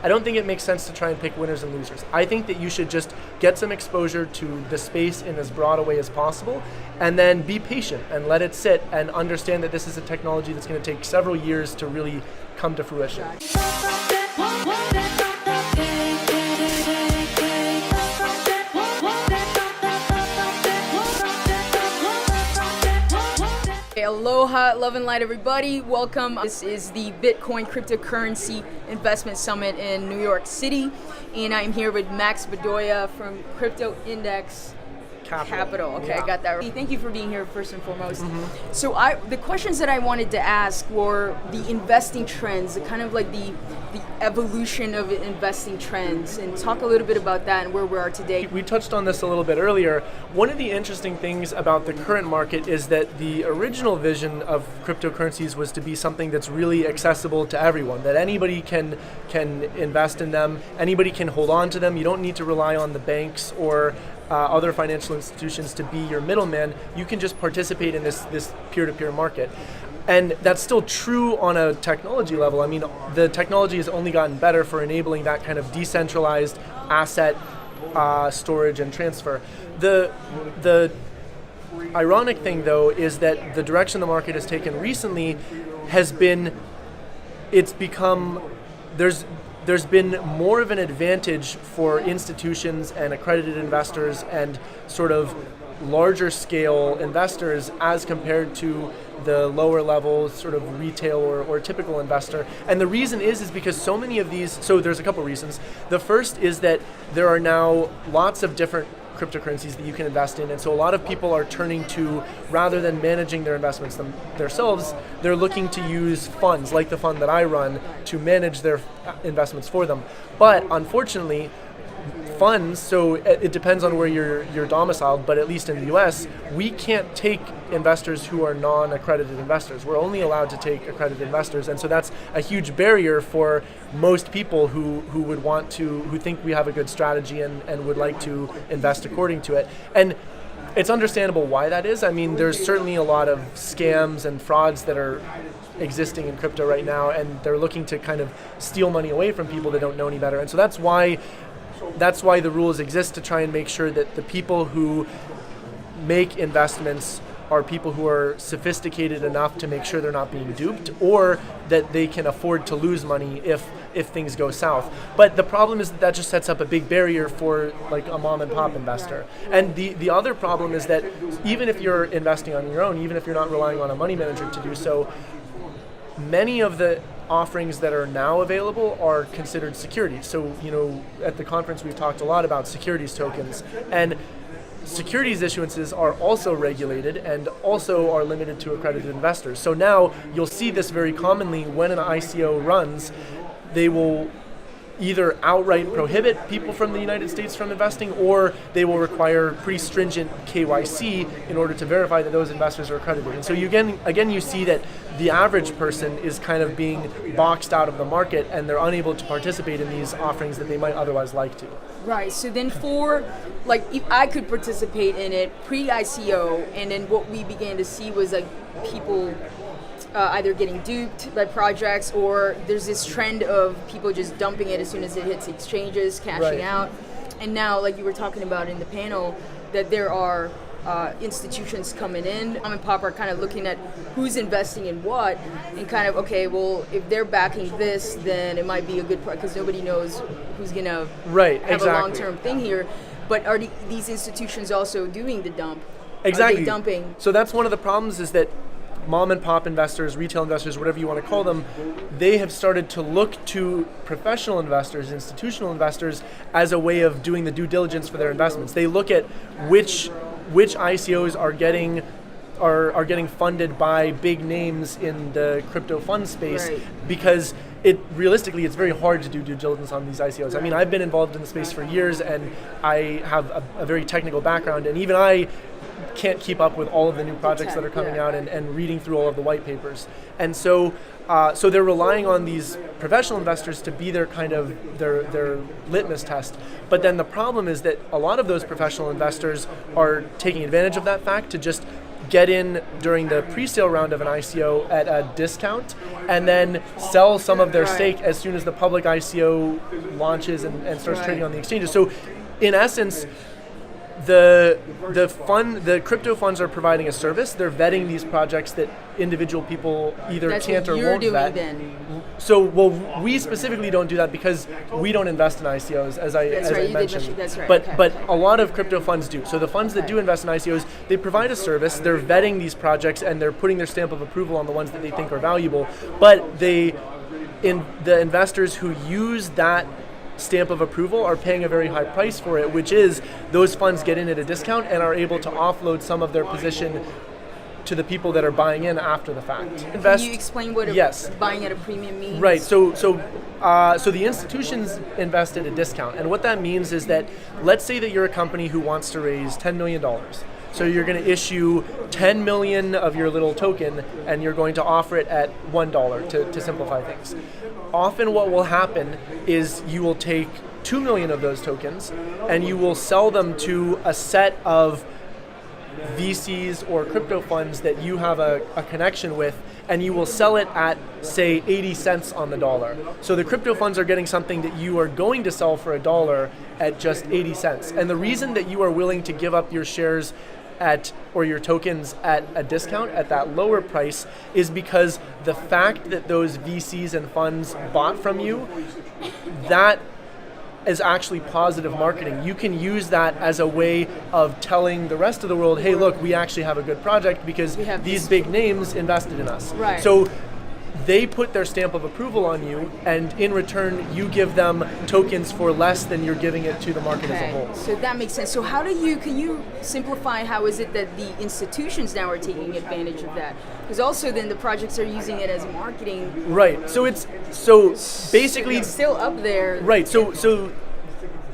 I don't think it makes sense to try and pick winners and losers. I think that you should just get some exposure to the space in as broad a way as possible, and then be patient and let it sit and understand that this is a technology that's going to take several years to really come to fruition. Aloha, love and light everybody. Welcome. This is the Bitcoin cryptocurrency investment summit in New York City, and I'm here with Max BODOIA from CRYPTOINDEX Capital. Okay, yeah. I got that. Thank you for being here first and foremost. So the questions that I wanted to ask were the investing trends, kind of like the evolution of investing trends, and talk a little bit about that and where we are today. We touched on this a little bit earlier. One of the interesting things about the current market is that the original vision of cryptocurrencies was to be something that's really accessible to everyone, that anybody can invest in them, anybody can hold on to them. You don't need to rely on the banks or other financial institutions to be your middleman. You can just participate in this peer-to-peer market. And that's still true on a technology level. I mean, the technology has only gotten better for enabling that kind of decentralized asset storage and transfer. The ironic thing, though, is that the direction the market has taken recently has been, there's been more of an advantage for institutions and accredited investors and sort of larger scale investors as compared to the lower level sort of retail or typical investor. And the reason is because so many of these, so there's a couple reasons. The first is that there are now lots of different cryptocurrencies that you can invest in, and so a lot of people are turning to, rather than managing their investments themselves, they're looking to use funds like the fund that I run to manage their investments for them. But unfortunately, funds, so it depends on where you're domiciled, but at least in the US, we can't take investors who are non-accredited investors. We're only allowed to take accredited investors, and so that's a huge barrier for most people who think we have a good strategy and would like to invest according to it. And it's understandable why that is. I mean, there's certainly a lot of scams and frauds that are existing in crypto right now, and they're looking to kind of steal money away from people that don't know any better. And so that's why the rules exist, to try and make sure that the people who make investments are people who are sophisticated enough to make sure they're not being duped, or that they can afford to lose money if things go south. But the problem is that just sets up a big barrier for like a mom and pop investor. And the other problem is that even if you're investing on your own, even if you're not relying on a money manager to do so, many of the offerings that are now available are considered securities. So, at the conference we've talked a lot about securities tokens, and securities issuances are also regulated and also are limited to accredited investors. So now you'll see this very commonly when an ICO runs. They will either outright prohibit people from the United States from investing, or they will require pretty stringent KYC in order to verify that those investors are accredited. And so you see that the average person is kind of being boxed out of the market, and they're unable to participate in these offerings that they might otherwise like to. Right, so then if I could participate in it pre-ICO, and then what we began to see was like people either getting duped by projects, or there's this trend of people just dumping it as soon as it hits exchanges, cashing out. And now, like you were talking about in the panel, that there are institutions coming in. Mom and pop are kind of looking at who's investing in what, and kind of, okay, well, if they're backing this, then it might be a good part, because nobody knows who's going to have a long-term thing here. But are these institutions also doing the dump? Exactly. Are they dumping? So that's one of the problems, is that mom and pop investors, retail investors, whatever you want to call them, they have started to look to professional investors, institutional investors, as a way of doing the due diligence for their investments. They look at which ICOs are getting funded by big names in the crypto fund space, because realistically it's very hard to do due diligence on these ICOs. I mean, I've been involved in the space for years, and I have a very technical background, and even I can't keep up with all of the new projects that are coming out and reading through all of the white papers. And so they're relying on these professional investors to be their kind of their litmus test. But then the problem is that a lot of those professional investors are taking advantage of that fact to just get in during the pre-sale round of an ICO at a discount and then sell some of their stake as soon as the public ICO launches and starts trading on the exchanges. So in essence, the crypto funds are providing a service. They're vetting these projects that individual people either can't or won't vet. So, well, we specifically don't do that because we don't invest in ICOs, as I mentioned. But a lot of crypto funds do. So the funds that do invest in ICOs, they provide a service. They're vetting these projects and they're putting their stamp of approval on the ones that they think are valuable. But the investors who use that stamp of approval are paying a very high price for it, which is those funds get in at a discount and are able to offload some of their position to the people that are buying in after the fact. Can you explain what buying at a premium means? Right. So the institutions invest at a discount, and what that means is that let's say that you're a company who wants to raise $10 million. So you're going to issue 10 million of your little token, and you're going to offer it at $1 to simplify things. Often what will happen is you will take 2 million of those tokens and you will sell them to a set of VCs or crypto funds that you have a connection with, and you will sell it at, say, 80 cents on the dollar. So the crypto funds are getting something that you are going to sell for $1 at just 80 cents. And the reason that you are willing to give up your shares or your tokens at a discount at that lower price is because the fact that those VCs and funds bought from you, that is actually positive marketing. You can use that as a way of telling the rest of the world, hey, look, we actually have a good project because these big names invested in us. Right. So they put their stamp of approval on you, and in return, you give them tokens for less than you're giving it to the market as a whole. So that makes sense. So can you simplify how is it that the institutions now are taking advantage of that? Because also then the projects are using it as marketing. Right. So basically it's still up there. Right. So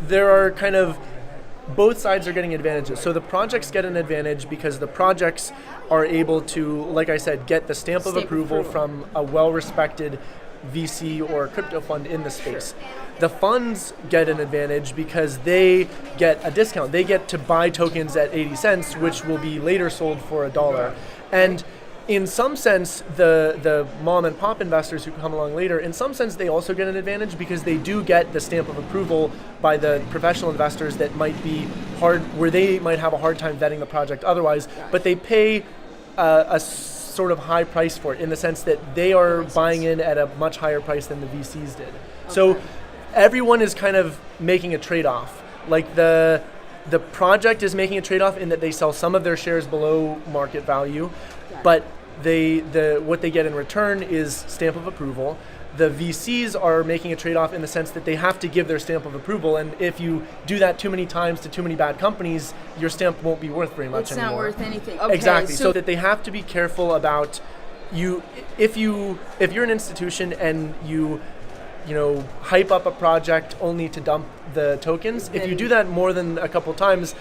there are kind of both sides are getting advantages. So the projects get an advantage because the projects are able to, like I said, get the stamp of approval from a well-respected VC or crypto fund in the space. The funds get an advantage because they get a discount. They get to buy tokens at 80 cents, which will be later sold for $1. And in some sense, the mom and pop investors who come along later, in some sense, they also get an advantage because they do get the stamp of approval by the professional investors that might be hard, where they might have a hard time vetting the project otherwise, but they pay a sort of high price for it in the sense that they are buying in at a much higher price than the VCs did. So everyone is kind of making a trade-off. Like the project is making a trade-off in that they sell some of their shares below market value, but what they get in return is stamp of approval. The VCs are making a trade-off in the sense that they have to give their stamp of approval, and if you do that too many times to too many bad companies, your stamp won't be worth very much anymore. It's not worth anything. Okay, exactly. So that they have to be careful about you. If you're an institution and you hype up a project only to dump the tokens, if you do that more than a couple times,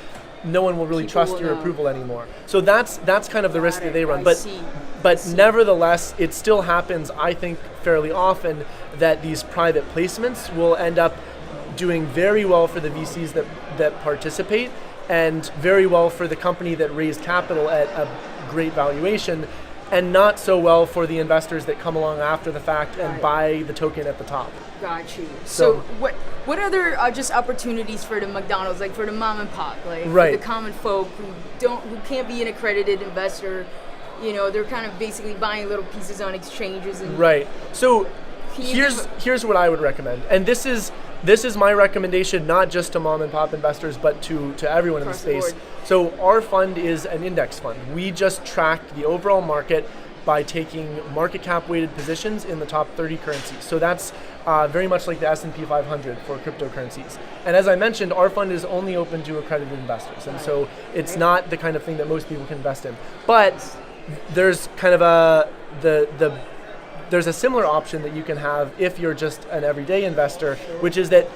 no one will really trust your approval anymore. So that's kind of the risk that they run. But nevertheless, it still happens, I think, fairly often that these private placements will end up doing very well for the VCs that participate and very well for the company that raised capital at a great valuation, and not so well for the investors that come along after the fact and buy the token at the top. Got you. So what other just opportunities for the McDonald's, like for the mom and pop, like for the common folk who can't be an accredited investor? They're kind of basically buying little pieces on exchanges. And So here's what I would recommend, and this is my recommendation, not just to mom and pop investors, but to everyone in the space. So our fund is an index fund. We just track the overall market by taking market cap weighted positions in the top 30 currencies. So that's very much like the S&P 500 for cryptocurrencies. And as I mentioned, our fund is only open to accredited investors, and so it's not the kind of thing that most people can invest in. But there's kind of there's a similar option that you can have if you're just an everyday investor, which is that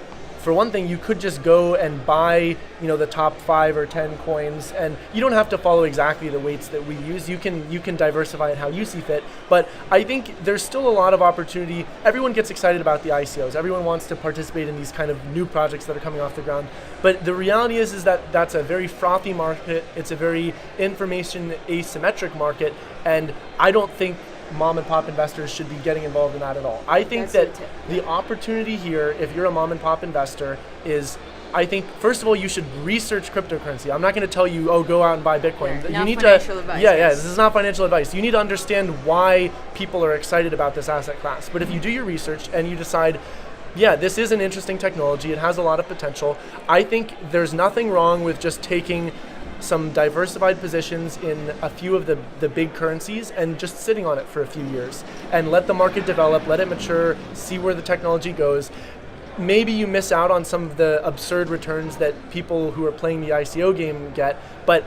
for one thing, you could just go and buy, the top 5 or 10 coins, and you don't have to follow exactly the weights that we use. You can diversify it how you see fit. But I think there's still a lot of opportunity. Everyone gets excited about the ICOs. Everyone wants to participate in these kind of new projects that are coming off the ground. But the reality is that that's a very frothy market. It's a very information asymmetric market, and I don't think mom and pop investors should be getting involved in that at all. I think that the opportunity here, if you're a mom and pop investor, is, I think, first of all, you should research cryptocurrency. I'm not going to tell you, go out and buy Bitcoin. Yeah, you need financial advice. Yeah, this is not financial advice. You need to understand why people are excited about this asset class. But if you do your research and you decide, this is an interesting technology, it has a lot of potential, I think there's nothing wrong with just taking some diversified positions in a few of the big currencies and just sitting on it for a few years and let the market develop, let it mature, see where the technology goes. Maybe you miss out on some of the absurd returns that people who are playing the ICO game get, but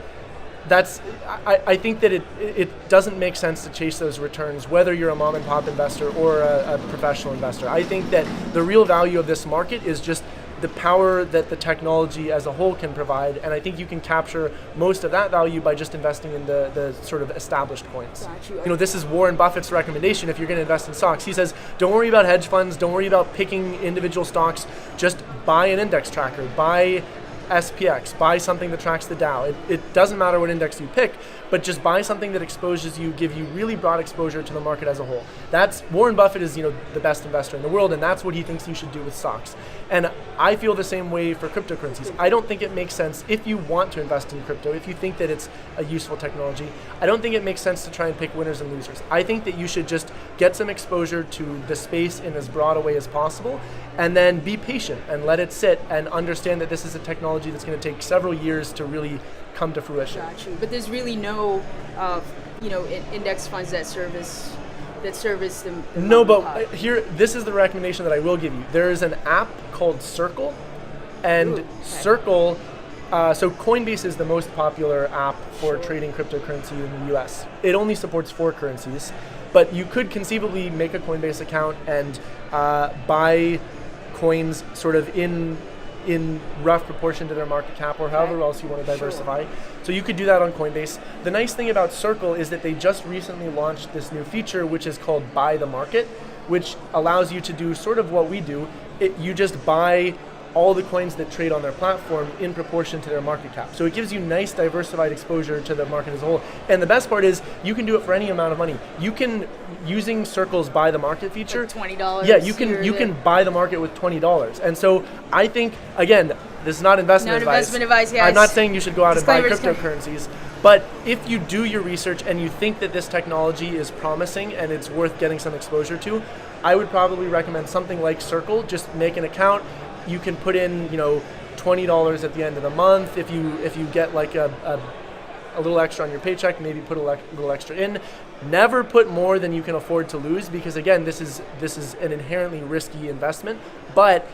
I think that it doesn't make sense to chase those returns, whether you're a mom and pop investor or a professional investor. I think that the real value of this market is just the power that the technology as a whole can provide, and I think you can capture most of that value by just investing in the sort of established coins. This is Warren Buffett's recommendation if you're going to invest in stocks. He says, don't worry about hedge funds, don't worry about picking individual stocks, just buy an index tracker, buy SPX, buy something that tracks the Dow. It doesn't matter what index you pick, but just buy something that exposes you, give you really broad exposure to the market as a whole. That's Warren Buffett is, the best investor in the world, and that's what he thinks you should do with stocks. And I feel the same way for cryptocurrencies. I don't think it makes sense if you want to invest in crypto, if you think that it's a useful technology, I don't think it makes sense to try and pick winners and losers. I think that you should just get some exposure to the space in as broad a way as possible, and then be patient and let it sit and understand that this is a technology that's going to take several years to really come to fruition. Got you. But there's really no, index funds that service the No, but here, this is the recommendation that I will give you. There is an app called Circle, and Circle, so Coinbase is the most popular app for trading cryptocurrency in the US. It only supports 4 currencies, but you could conceivably make a Coinbase account and buy coins sort of in rough proportion to their market cap or however else you want to diversify. So you could do that on Coinbase. The nice thing about Circle is that they just recently launched this new feature, which is called Buy the Market, which allows you to do sort of what we do. You just buy all the coins that trade on their platform in proportion to their market cap. So it gives you nice diversified exposure to the market as a whole. And the best part is you can do it for any amount of money. You can, using Circle's Buy the Market feature, like $20. Yeah, you can buy the market with $20. And so I think, again, this is not investment advice. Yes. I'm not saying you should go out and buy cryptocurrencies. But if you do your research and you think that this technology is promising and it's worth getting some exposure to, I would probably recommend something like Circle. Just make an account. You can put in, $20 at the end of the month. If you get like a little extra on your paycheck, maybe put a little extra in. Never put more than you can afford to lose, because again, this is an inherently risky investment. But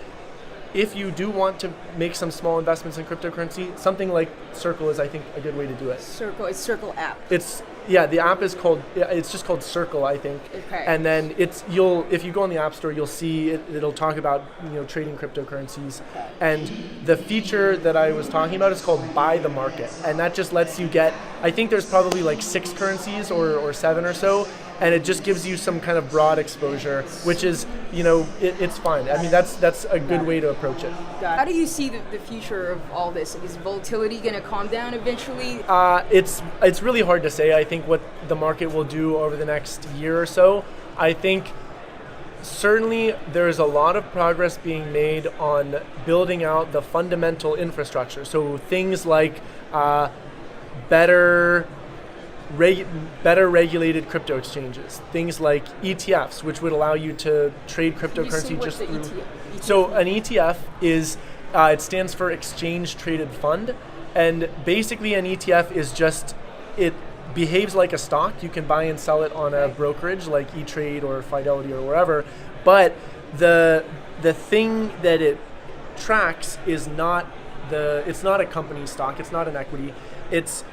if you do want to make some small investments in cryptocurrency, something like Circle is, I think, a good way to do it. It's Circle app. The app is it's just called Circle, I think. Okay. And then if you go on the App Store, you'll see it'll talk about trading cryptocurrencies. Okay. And the feature that I was talking about is called Buy the Market, and that just lets you get, I think there's probably like 6 currencies or 7 or so, and it just gives you some kind of broad exposure, which is, it's fine. I mean, that's a good way to approach it. How do you see the future of all this? Is volatility going to calm down eventually? It's really hard to say. I think what the market will do over the next year or so, I think certainly there's a lot of progress being made on building out the fundamental infrastructure. So things like better regulated crypto exchanges, things like ETFs, which would allow you to trade cryptocurrency just through. ETF? So an ETF is, it stands for Exchange Traded Fund, and basically an ETF is just, it behaves like a stock. You can buy and sell it on a brokerage like E-Trade or Fidelity or wherever, but the thing that it tracks is it's not a company stock, it's not an equity, it's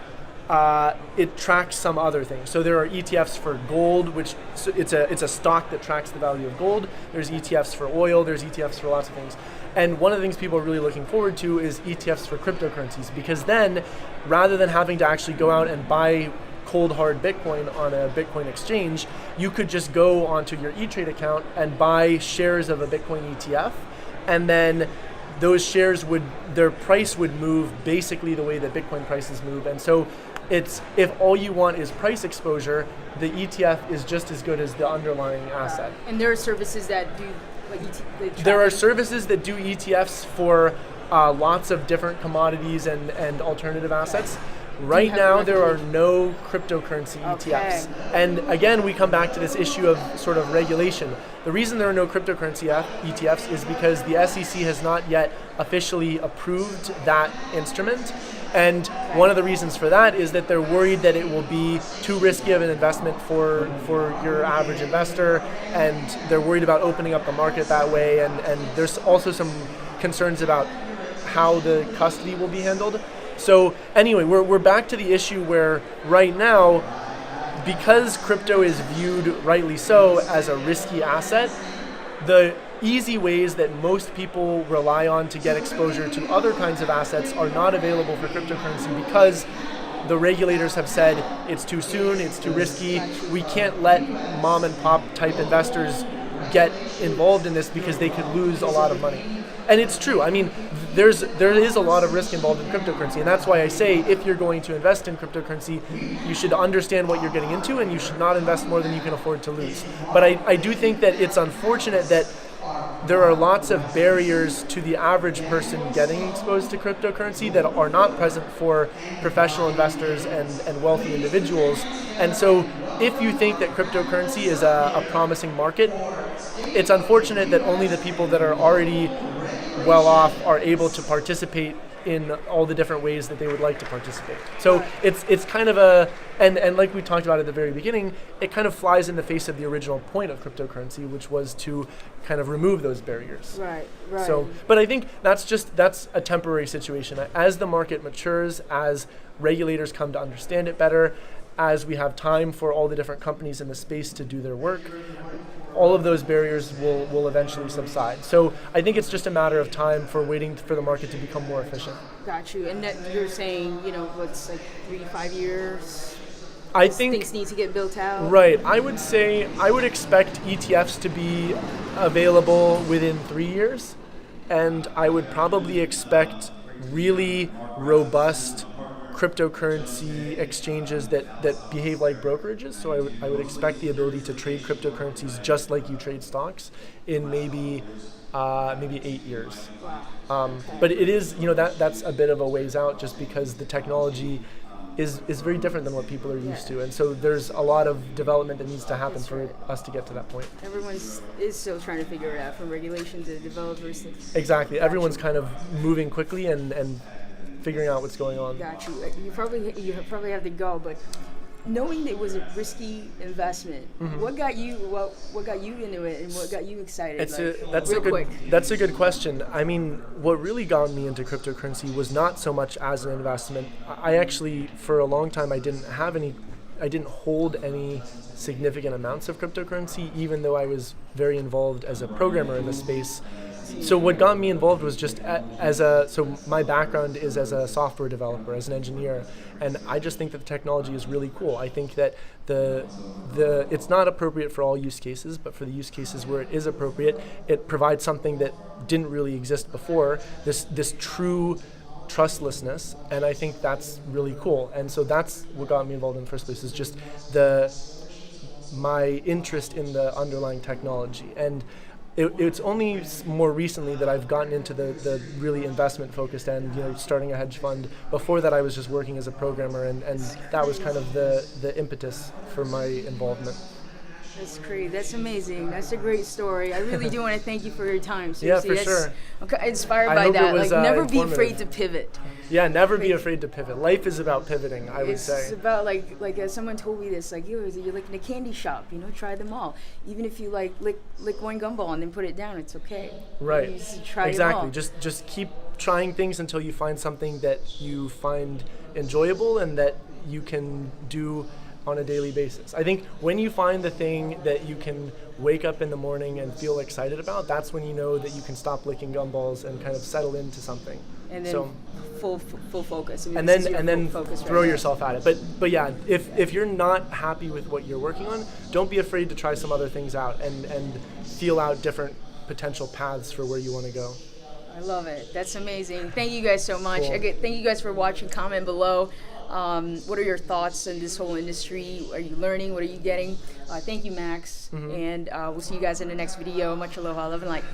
it tracks some other things. So there are ETFs for gold, which it's a stock that tracks the value of gold. There's ETFs for oil. There's ETFs for lots of things. And one of the things people are really looking forward to is ETFs for cryptocurrencies, because then, rather than having to actually go out and buy cold hard Bitcoin on a Bitcoin exchange, you could just go onto your E-Trade account and buy shares of a Bitcoin ETF, and then those shares their price would move basically the way that Bitcoin prices move. And so if all you want is price exposure, the ETF is just as good as the underlying asset. And there are services that do There are services that do ETFs for lots of different commodities and alternative assets. Right now, there are no cryptocurrency ETFs. And again, we come back to this issue of sort of regulation. The reason there are no cryptocurrency ETFs is because the SEC has not yet officially approved that instrument. And one of the reasons for that is that they're worried that it will be too risky of an investment for your average investor, and they're worried about opening up the market that way. And there's also some concerns about how the custody will be handled. So anyway, we're back to the issue where right now, because crypto is viewed, rightly so, as a risky asset, the easy ways that most people rely on to get exposure to other kinds of assets are not available for cryptocurrency because the regulators have said it's too soon, it's too risky, we can't let mom and pop type investors get involved in this because they could lose a lot of money. And it's true. I mean, there is a lot of risk involved in cryptocurrency, and that's why I say if you're going to invest in cryptocurrency, you should understand what you're getting into, and you should not invest more than you can afford to lose. But I do think that it's unfortunate that there are lots of barriers to the average person getting exposed to cryptocurrency that are not present for professional investors and wealthy individuals. And so if you think that cryptocurrency is a promising market, it's unfortunate that only the people that are already well off are able to participate in all the different ways that they would like to participate. So it's kind of and like we talked about at the very beginning, it kind of flies in the face of the original point of cryptocurrency, which was to kind of remove those barriers. Right. So, but I think that's a temporary situation. As the market matures, as regulators come to understand it better, as we have time for all the different companies in the space to do their work, all of those barriers will eventually subside. So I think it's just a matter of time for waiting for the market to become more efficient. Got you. And that you're saying, what's like 3 to 5 years? I think things need to get built out. Right. I would expect ETFs to be available within 3 years, and I would probably expect really robust cryptocurrency exchanges that behave like brokerages. So I would expect the ability to trade cryptocurrencies just like you trade stocks in maybe 8 years. Wow. But it is, that's a bit of a ways out just because the technology is very different than what people are used to. And so there's a lot of development that needs to happen for us to get to that point. Everyone is still trying to figure it out, from regulation to developers. Exactly. Everyone's kind of moving quickly and figuring out what's going on. Got you. You probably have to go, but knowing that it was a risky investment, what got you into it, and what got you excited? That's a good question. I mean, what really got me into cryptocurrency was not so much as an investment. I actually, for a long time, I didn't hold any significant amounts of cryptocurrency, even though I was very involved as a programmer in the space. So what got me involved was just so my background is as a software developer, as an engineer, and I just think that the technology is really cool. I think that it's not appropriate for all use cases, but for the use cases where it is appropriate, it provides something that didn't really exist before, this true trustlessness, and I think that's really cool. And so that's what got me involved in the first place, is just my interest in the underlying technology. And it's only more recently that I've gotten into the really investment-focused end, starting a hedge fund. Before that, I was just working as a programmer, and that was kind of the impetus for my involvement. That's great. That's amazing. That's a great story. I really do want to thank you for your time. Seriously, yeah, for sure. I'm inspired by that. Never be afraid to pivot. Yeah, never be afraid to pivot. Life is about pivoting, I would say. It's about like someone told me this, you're like in a candy shop, try them all. Even if you lick one gumball and then put it down, it's okay. Right. You just try exactly. them all. Just keep trying things until you find something that you find enjoyable and that you can do on a daily basis. I think when you find the thing that you can wake up in the morning and feel excited about, that's when you know that you can stop licking gumballs and kind of settle into something. And then full focus. I mean, and then throw yourself at it. But yeah, if you're not happy with what you're working on, don't be afraid to try some other things out and feel out different potential paths for where you want to go. I love it. That's amazing. Thank you guys so much. Cool. Again, thank you guys for watching. Comment below. What are your thoughts on this whole industry? Are you learning? What are you getting? Thank you, Max. And we'll see you guys in the next video. Much aloha, love and light.